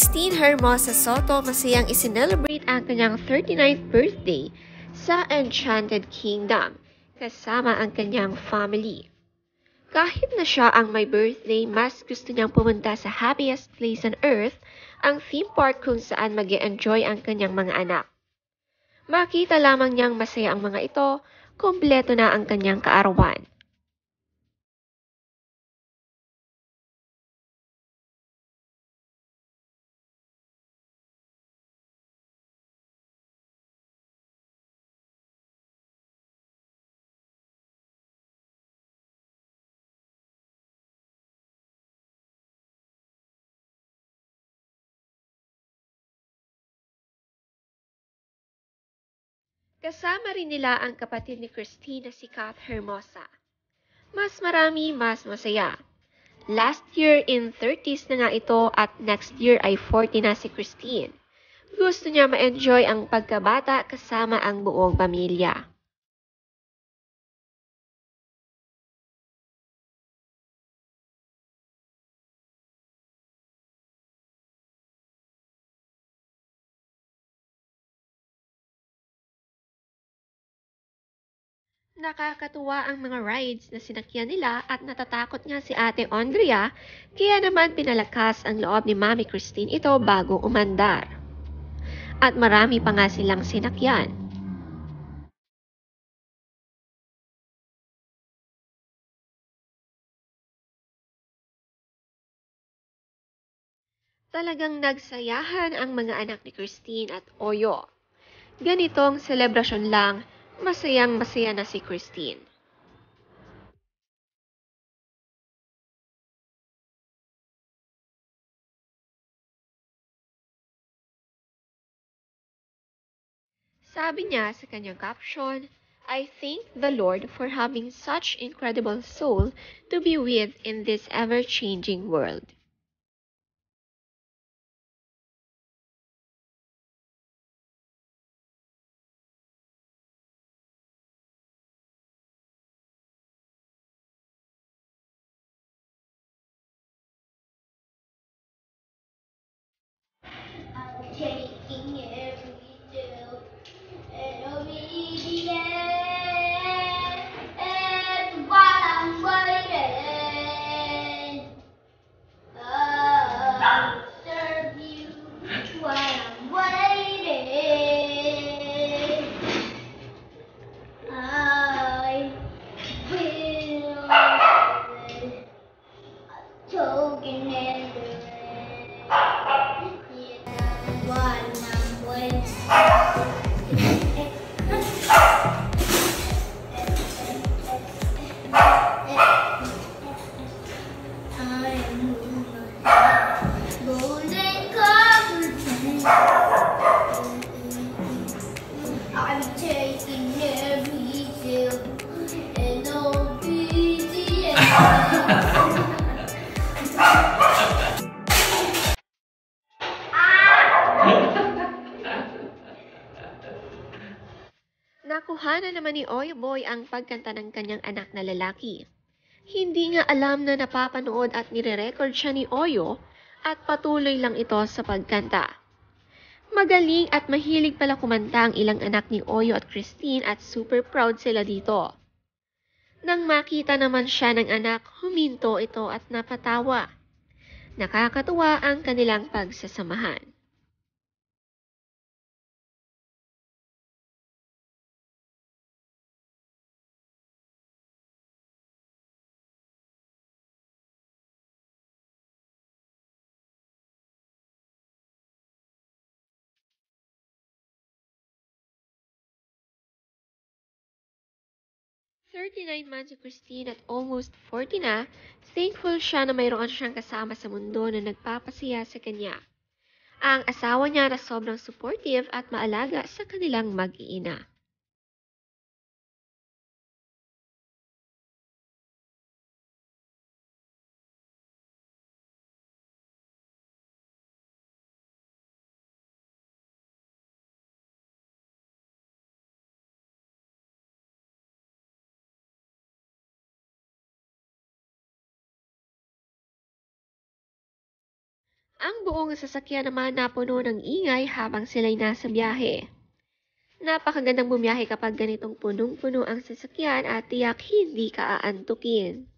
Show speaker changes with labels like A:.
A: Christine Hermosa Soto masayang isinelebrate ang kanyang 39th birthday sa Enchanted Kingdom kasama ang kanyang family. Kahit na siya ang may birthday, mas gusto niyang pumunta sa happiest place on earth, ang theme park kung saan mag-e-enjoy ang kanyang mga anak. Makita lamang niyang masaya ang mga ito, kompleto na ang kanyang kaarawan. Kasama rin nila ang kapatid ni Christine na si Kath Hermosa. Mas marami, mas masaya. Last year in 30s na nga ito at next year ay 40 na si Christine. Gusto niya ma-enjoy ang pagkabata kasama ang buong pamilya. Nakakatuwa ang mga rides na sinakyan nila at natatakot nga si Ate Andrea, kaya naman pinalakas ang loob ni Mami Christine ito bago umandar. At marami pa nga silang sinakyan. Talagang nagsayahan ang mga anak ni Christine at Oyo. Ganitong selebrasyon lang, masayang masaya na si Christine. Sabi niya sa kanyang caption, "I thank the Lord for having such incredible soul to be with in this ever-changing world." Taking every step and obedient, and while I'm waiting, I'll serve you while I'm waiting. I will be a token in the rain. Yeah, while I'm waiting. I'm taking every step and obedience. Nakuha na naman ni Oy Boy ang pagkanta ng kanyang anak na lalaki. Hindi nga alam na napapanood at nire-record siya ni Oyo at patuloy lang ito sa pagkanta. Magaling at mahilig pala kumanta ang ilang anak ni Oyo at Christine at super proud sila dito. Nang makita naman siya ng anak, huminto ito at napatawa. Nakakatuwa ang kanilang pagsasamahan. "39 months si Christine at almost 40 na, thankful siya na mayroon siyang kasama sa mundo na nagpapasaya sa kanya. Ang asawa niya na sobrang supportive at maalaga sa kanilang mag-iina. Ang buong sasakyan naman na puno ng ingay habang sila'y nasa biyahe. Napakagandang bumiyahe kapag ganitong punong-puno ang sasakyan at tiyak hindi ka aantukin.